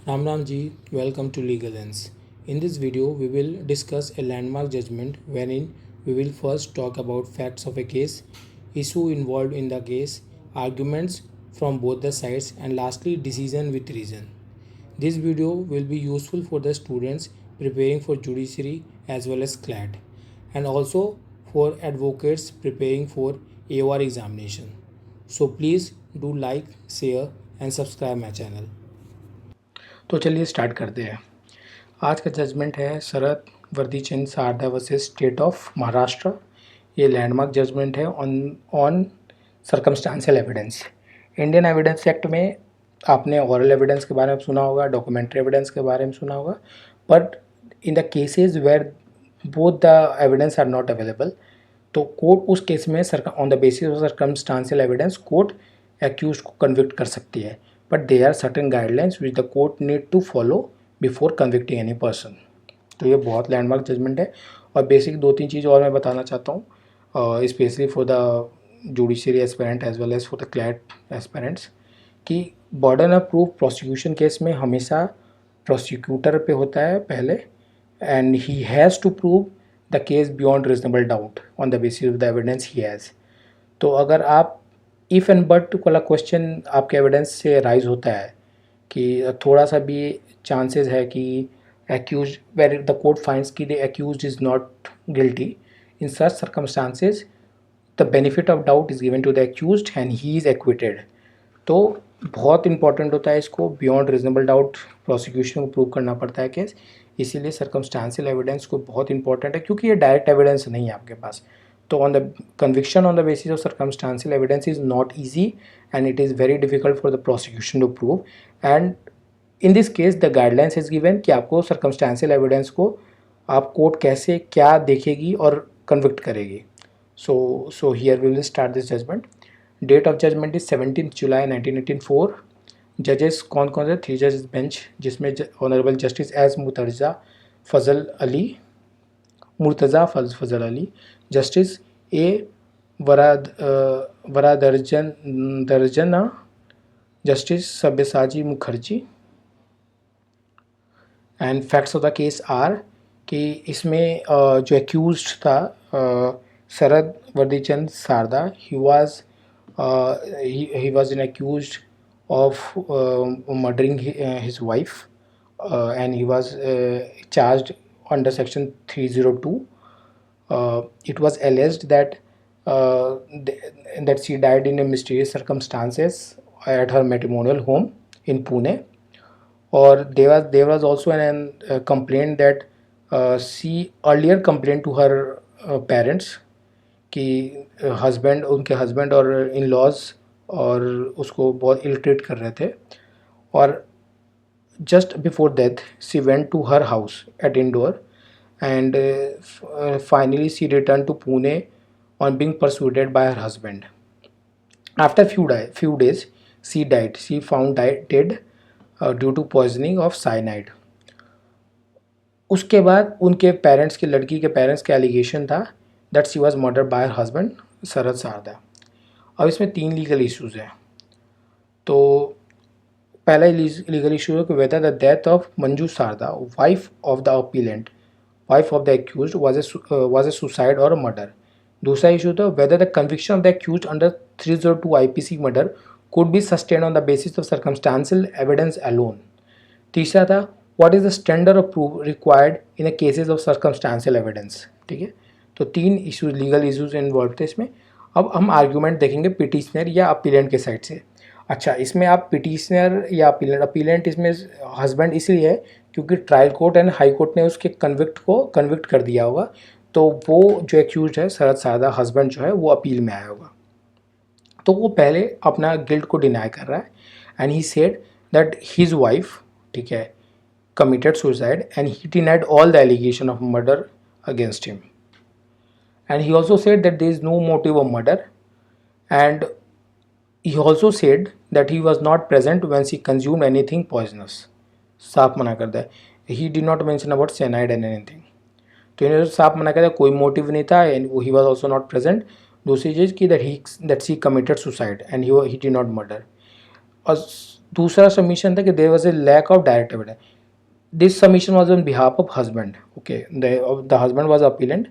Ram Ram ji, welcome to Legal Lens. In this video, we will discuss a landmark judgment wherein we will first talk about facts of a case, issue involved in the case, arguments from both the sides, and lastly, decision with reason. This video will be useful for the students preparing for judiciary as well as CLAT, and also for advocates preparing for AOR examination. So please do like, share, and subscribe my channel. तो चलिए start करते हैं। आज का judgement है शरद वर्दीचंद सारदा versus state of Maharashtra. ये landmark judgement है on circumstantial evidence. Indian evidence act में आपने ऑरल एविडेंस के बारे में सुना होगा, डॉक्यूमेंट्री एविडेंस के बारे में सुना होगा, but in the cases where both the evidence are not available, तो कोर्ट उस केस में on the basis of circumstantial evidence court accused को कन्विक्ट कर सकती है, but there are certain guidelines which the court need to follow before convicting any person. तो ये बहुत लैंडमार्क जजमेंट है। और बेसिक दो तीन चीज़ और मैं बताना चाहता हूँ, specially for the judiciary aspirant as well as for the CLAT aspirants, कि burden of proof prosecution case में हमेशा प्रोसिक्यूटर पे होता है पहले, and he has to prove the case beyond reasonable doubt on the basis of the evidence he has. तो अगर आप इफ़ एंड बट वाला क्वेश्चन आपके एविडेंस से राइज होता है कि थोड़ा सा भी चांसेस है कि accused where the court finds कि the accused is not guilty, in such circumstances the benefit of doubt is given to the accused and he is acquitted. तो बहुत इंपॉर्टेंट होता है इसको बियॉन्ड रीजनेबल डाउट प्रोसिक्यूशन को prove करना पड़ता है केस, इसीलिए सर्कमस्टांशियल एविडेंस को बहुत इंपॉर्टेंट है, क्योंकि ये डायरेक्ट एविडेंस नहीं है आपके पास। तो on the conviction on the basis of circumstantial evidence is not easy and it is very difficult for the prosecution to prove, and in this case the guidelines is given कि आपको circumstantial evidence को आप court कैसे क्या देखेगी और convict करेगी। so here we will start this judgment. Date of judgment is 17 July 1984. जजेस कौन कौन से? 3 जजेस बेंच, जिसमें honourable justice S Murtaza Fazal Ali, justice A Varadarajan, justice Sabyasachi Mukherjee. And facts of the case are कि इसमें जो एक्यूज्ड था Sharad Birdhichand Sarda, he was an accused of murdering his wife, and he was charged under section 302. It was alleged that that she died in a mysterious circumstances at her matrimonial home in Pune, or there was also a complaint that she earlier complained to her parents कि उनके husband और in laws और उसको बहुत इल treat कर रहे थे, और just before death she went to her house at Indore and finally she return to Pune on being persuaded by her husband. After few days she died. She found dead due to poisoning of cyanide. उसके बाद उनके parents के लड़की के parents का allegation था that she was murdered by her husband Sharad Sarda. अब इसमें 3 लीगल इश्यूज़ हैं। तो पहला लीगल इशू है कि whether the death of Manju Sarda, wife of the appellant, wife of the accused, was a suicide और मर्डर। दूसरा इशू था whether the conviction of the accused under 302 IPC murder could be sustain on the basis of circumstantial evidence alone. तीसरा था what is the standard of proof required in the cases of circumstantial evidence. ठीक है, तो 3 issues legal issues involve थे इसमें। अब हम argument देखेंगे पिटिशनर या अपीलेंट के साइड से। अच्छा, इसमें आप पिटिशनर या अपीलेंट इसमें हस्बैंड इसलिए है क्योंकि trial court and high court ने उसके कन्विक्ट कर दिया होगा, तो वो जो एक्यूज है शरद सारदा हस्बैंड जो है वो अपील में आया होगा, तो वो पहले अपना गिल्ट को डिनाई कर रहा है and he said that his wife, ठीक है, committed suicide and he denied all the allegation of murder against him. And he also said that there is no motive of murder, and he also said that he was not present when she consumed anything poisonous. साफ मना कर दिया, he did not mention about cyanide and anything. तो इन्होंने साफ मना कर दिया, कोई मोटिव नहीं था, and he was also not present. दूसरी चीज़ कि that she committed suicide and he did not murder. और दूसरा सबमिशन था कि there was a lack of direct evidence. This submission was on behalf of husband. Okay, the husband was appellant.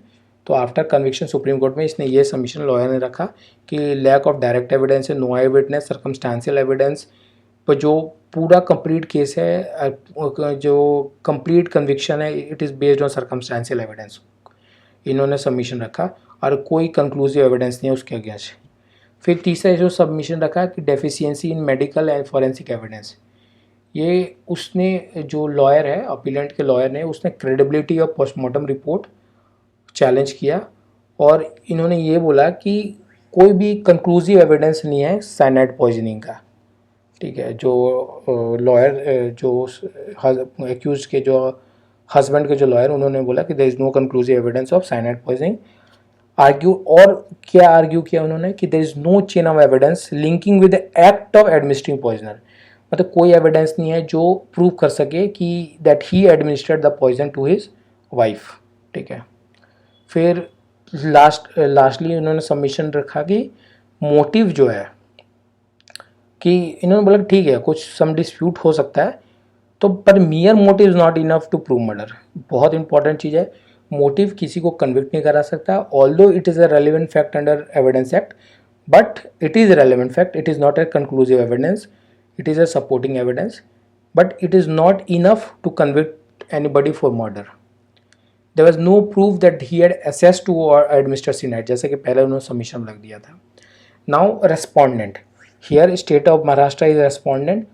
तो after conviction supreme court में इसने ये submission lawyer ने रखा कि लैक ऑफ डायरेक्ट एविडेंस है, no eye witness, circumstantial evidence पर जो पूरा कंप्लीट केस है, जो कंप्लीट कन्विक्शन है, it is based on circumstantial evidence. इन्होंने सबमिशन रखा और कोई कंक्लूसिव एविडेंस नहीं है उसके अगेंस्ट. फिर तीसरा जो सबमिशन रखा कि deficiency in medical and forensic evidence. ये उसने जो लॉयर है, अपीलेंट के लॉयर ने, उसने credibility of postmortem report challenge किया और इन्होंने ये बोला कि कोई भी कंक्लूसिव एविडेंस नहीं है साइनाइड पॉइजनिंग का. ठीक है, जो लॉयर जो एक्यूज के जो हस्बैंड के जो लॉयर, उन्होंने बोला कि there is no conclusive evidence of cyanide poisoning. Argue और क्या आर्ग्यू किया उन्होंने कि there is no chain of evidence linking with the act of administering poisoner. मतलब कोई एविडेंस नहीं है जो प्रूव कर सके कि that he administered the poison to his wife. ठीक है. फिर लास्टली उन्होंने सबमिशन रखा कि मोटिव जो है, कि इन्होंने बोला ठीक है कुछ सम डिस्प्यूट हो सकता है तो, पर mere motive is not enough to prove murder. बहुत इंपॉर्टेंट चीज़ है, मोटिव किसी को कन्विक्ट नहीं करा सकता. Although it is a relevant fact under evidence act, but it is relevant fact, it is not a conclusive evidence, it is a supporting evidence, but it is not enough to convict anybody for murder. There was no proof that he had access to or administer cyanide, जैसे कि पहले उन्होंने submission रख दिया था. Now respondent, here state of Maharashtra is respondent.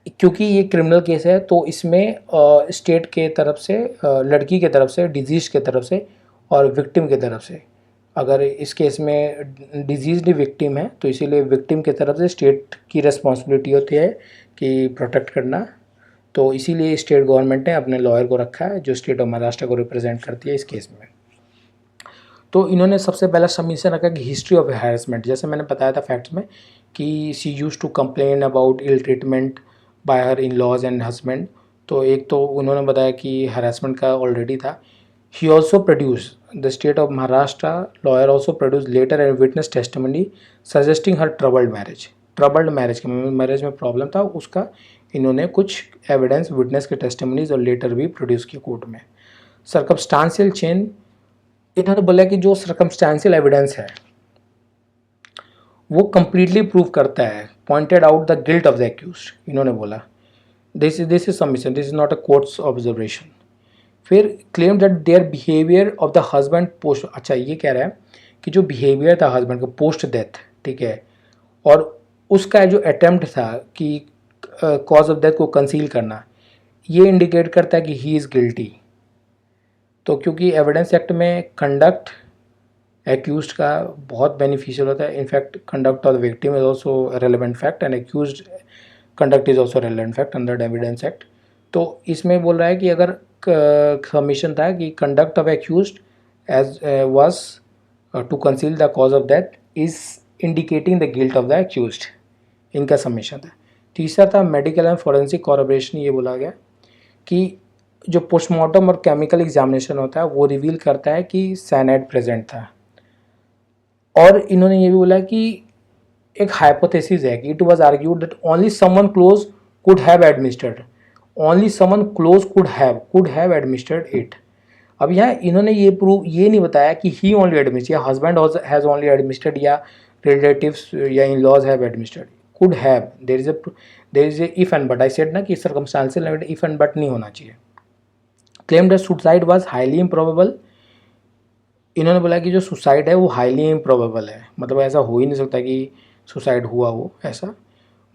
क्योंकि ये criminal case है तो इसमें स्टेट के तरफ से, लड़की के तरफ से, डिजीज के तरफ से और विक्टिम के तरफ से, अगर इस केस में डिजीज़ड विक्टिम है तो इसीलिए विक्टिम की तरफ से स्टेट की रिस्पॉन्सिबिलिटी होती है कि प्रोटेक्ट करना. तो इसीलिए स्टेट गवर्नमेंट ने अपने लॉयर को रखा है जो स्टेट ऑफ महाराष्ट्र को रिप्रेजेंट करती है इस केस में. तो इन्होंने सबसे पहला सबमिशन रखा कि हिस्ट्री ऑफ हैरेसमेंट. जैसे मैंने बताया था फैक्ट्स में कि she use to complain about ill treatment by her in laws and husband. तो एक तो उन्होंने बताया कि हैरेसमेंट का ऑलरेडी था. He also produced, the state of Maharashtra lawyer also produced later and witness testimony suggesting her troubled marriage. Troubled marriage, marriage में problem था उसका, इन्होंने कुछ एविडेंस, विटनेस के टेस्टिमनीज और लेटर भी प्रोड्यूस किए कोर्ट में. सर्कमस्टांशियल चेन, इन्होंने बोला कि जो सर्कमस्टांशियल एविडेंस है वो कंप्लीटली प्रूव करता है, pointed out the guilt of the accused. इन्होंने बोला this is submission, this is not a courts observation. फिर claim that their behaviour of the husband post, अच्छा ये कह रहा है कि जो बिहेवियर था हस्बैंड का पोस्ट डेथ, ठीक है, और उसका जो अटेम्प्ट था कि कॉज ऑफ डेथ को कंसील करना, ये इंडिकेट करता है कि ही इज़ गिल्टी. तो क्योंकि एविडेंस एक्ट में कंडक्ट एक्यूज्ड का बहुत बेनिफिशियल होता है. In fact conduct of the victim is also relevant fact and accused conduct is also relevant fact under evidence act. तो इसमें बोल रहा है कि अगर सबमिशन था कि conduct of accused as was to conceal the cause of death is indicating the guilt of the accused, इनका सबमिशन था. तीसरा था मेडिकल एंड फॉरेंसिक कॉरपोरेशन. ये बोला गया कि जो पोस्टमार्टम और केमिकल एग्जामिनेशन होता है वो रिवील करता है कि साइनाइड प्रेजेंट था. और इन्होंने ये भी बोला कि एक हाइपोथेसिस है कि it was argued that only someone close could have administered, only someone close could have administered it. अब यहाँ इन्होंने ये प्रूव ये नहीं बताया कि ही ओनली एडमिनिस्टर या हस्बैंड हैज़ ओनली एडमिनिस्टर्ड या रिलेटिव्स या in laws have administered. Could have, there is a if and but. I said ना कि सर्कमस्टांशियल इफ एंड बट नहीं होना चाहिए. Claim that suicide was highly improbable. इन्होंने बोला कि जो सुसाइड है वो हाईली इम्प्रोबेबल है, मतलब ऐसा हो ही नहीं सकता कि सुसाइड हुआ हो ऐसा.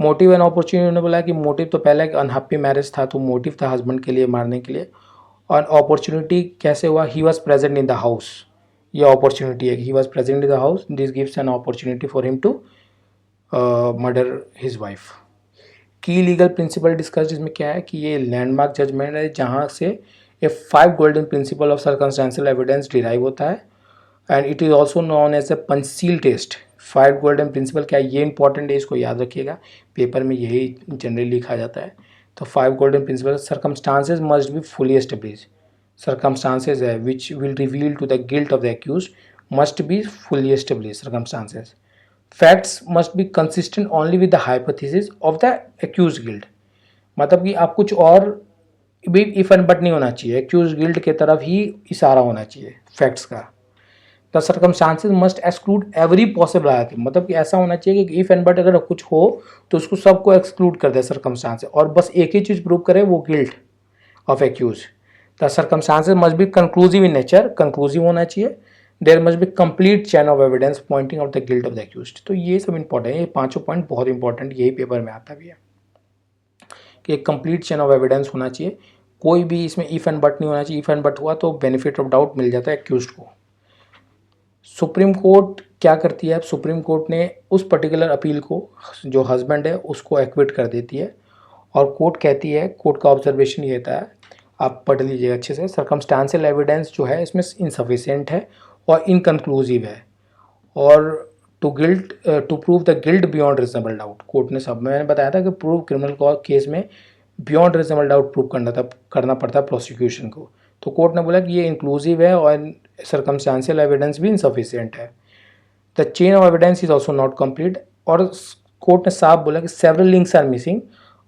मोटिव एंड अपॉर्चुनिटी, उन्होंने बोला कि मोटिव तो पहले अनहैप्पी मैरिज था तो मोटिव था हस्बैंड के लिए मारने के लिए. और अपॉर्चुनिटी कैसे हुआ, he was present in the house. ये अपॉर्चुनिटी है कि he was present in the house, this gives an opportunity for him to murder his wife. की लीगल प्रिंसिपल डिस्कस्ड, इसमें क्या है कि ये लैंडमार्क जजमेंट है जहाँ से ये 5 golden principle of circumstantial evidence derive होता है. And it is also known as a Panchsheel test. 5 golden principle क्या है, ये इंपॉर्टेंट है, इसको याद रखिएगा, पेपर में यही जनरली लिखा जाता है. तो 5 golden principle, circumstances must be fully establish. Circumstances है which will reveal to the guilt of the accused must be fully establish circumstances. Facts must be consistent only with the hypothesis of the accused guilt, मतलब कि आप कुछ और भी if and but नहीं होना चाहिए, एक्यूज गिल्ड के तरफ ही इशारा होना चाहिए फैक्ट्स का। The circumstances must exclude every possibility, मतलब कि ऐसा होना चाहिए कि इफ एंड बट अगर कुछ हो तो उसको सबको एक्सक्लूड कर दे सर्कमस्टांसेस, और बस एक ही चीज़ प्रूव करे, वो guilt of accuse. The circumstances must be conclusive in nature, conclusive होना चाहिए। There must be complete chain of evidence pointing out the guilt of the accused. तो ये सब इंपॉर्टेंट है, ये पांचों पॉइंट बहुत इंपॉर्टेंट, यही पेपर में आता भी है कि एक कंप्लीट चेन ऑफ एविडेंस होना चाहिए, कोई भी इसमें इफ एंड बट नहीं होना चाहिए। इफ एंड बट हुआ तो बेनिफिट ऑफ डाउट मिल जाता है एक्यूज्ड को। सुप्रीम कोर्ट क्या करती है, सुप्रीम कोर्ट ने उस पर्टिकुलर अपील को, जो हस्बैंड है उसको एक्विट कर देती है, और कोर्ट कहती है, कोर्ट का ऑब्जर्वेशन ये था, आप पढ़ लीजिए अच्छे से, सर्कमस्टांशियल एविडेंस जो है इसमें इनसफिशिएंट है और इनकन्क्लूसिव है, और to prove the guilt beyond reasonable doubt, court ने सब, मैंने बताया था कि प्रूव क्रिमिनल केस में बियॉन्ड रीजनेबल डाउट प्रूव करना पड़ता है प्रोसिक्यूशन को। तो कोर्ट ने बोला कि ये इंक्लूसिव है और सर्कमस्टांशियल एविडेंस भी इनसफिशिएंट है। The chain of evidence is also not complete, और कोर्ट ने साफ बोला कि सेवरल लिंक्स आर मिसिंग,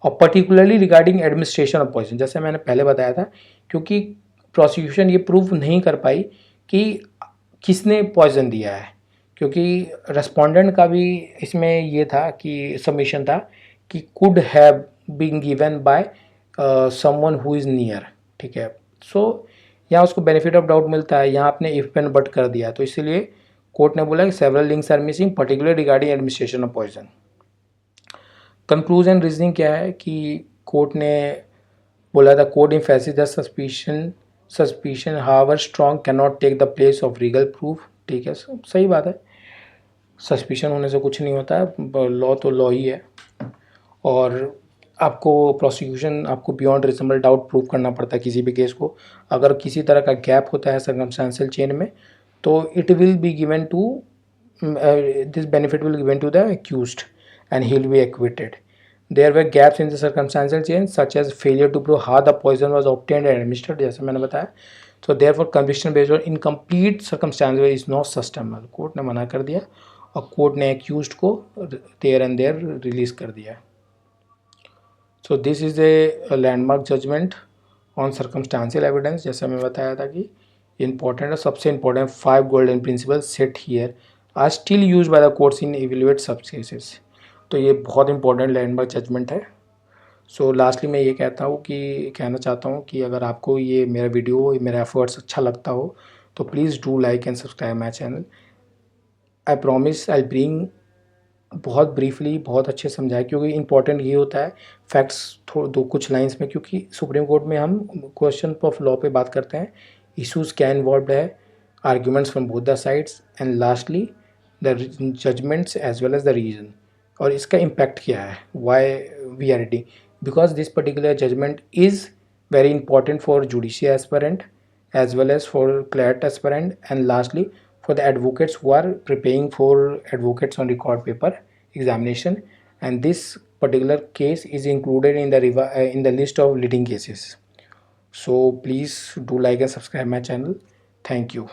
और particularly regarding administration of poison, जैसे मैंने पहले बताया था, क्योंकि प्रोसिक्यूशन ये प्रूव नहीं कर पाई कि किसने पॉइजन दिया है, क्योंकि रेस्पोंडेंट का भी इसमें ये था कि सबमिशन था कि could have been given by someone who is near, ठीक है। सो यहाँ उसको बेनिफिट ऑफ डाउट मिलता है, यहाँ आपने इफ एंड बट कर दिया, तो इसीलिए कोर्ट ने बोला कि several links are missing particular regarding administration of poison. Conclusion reasoning क्या है कि कोर्ट ने बोला था, court emphasis the suspicion however strong can not take the place of legal proof, ठीक है, सही बात है, सस्पिशन होने से कुछ नहीं होता है, लॉ तो लॉ ही है, और आपको प्रोसिक्यूशन, आपको बियॉन्ड रीजनेबल डाउट प्रूव करना पड़ता है किसी भी केस को। अगर किसी तरह का गैप होता है सर्कमस्टेंशियल चेन में, तो it will be given to, this benefit will given to the accused and he will be acquitted. There were gaps in the circumstantial chain such as failure to prove how the poison was obtained and administered, जैसे मैंने बताया। तो therefore conviction based on incomplete circumstantial is not sustainable, court ने मना कर दिया, और court ने एक्यूज्ड को देयर एंड देयर रिलीज कर दिया। So this is a landmark judgement on circumstantial evidence, जैसा मैं बताया था कि इंपॉर्टेंट है, सबसे important 5 golden principle set here are still use by the courts in evaluate सब केसेस। तो ये बहुत इंपॉर्टेंट लैंडमार्क जजमेंट है। सो लास्टली मैं ये कहना चाहता हूँ कि अगर आपको ये मेरा वीडियो, मेरा एफर्ट्स अच्छा लगता हो, तो please do like and subscribe my channel. I promise I bring, बहुत ब्रीफली बहुत अच्छे समझाया, क्योंकि इंपॉर्टेंट ये होता है फैक्ट्स दो कुछ लाइंस में, क्योंकि सुप्रीम कोर्ट में हम क्वेश्चन ऑफ लॉ पे बात करते हैं, इश्यूज क्या इन्वॉल्व है, arguments from both the sides, and lastly the judgements as well as the reason, और इसका इम्पैक्ट क्या है, why we are reading, because this particular judgement is very important for judiciary aspirant as well as for clerk aspirant, and lastly for the advocates who are preparing for advocates on record paper examination, and this particular case is included in the list of leading cases. So please do like and subscribe my channel. Thank you.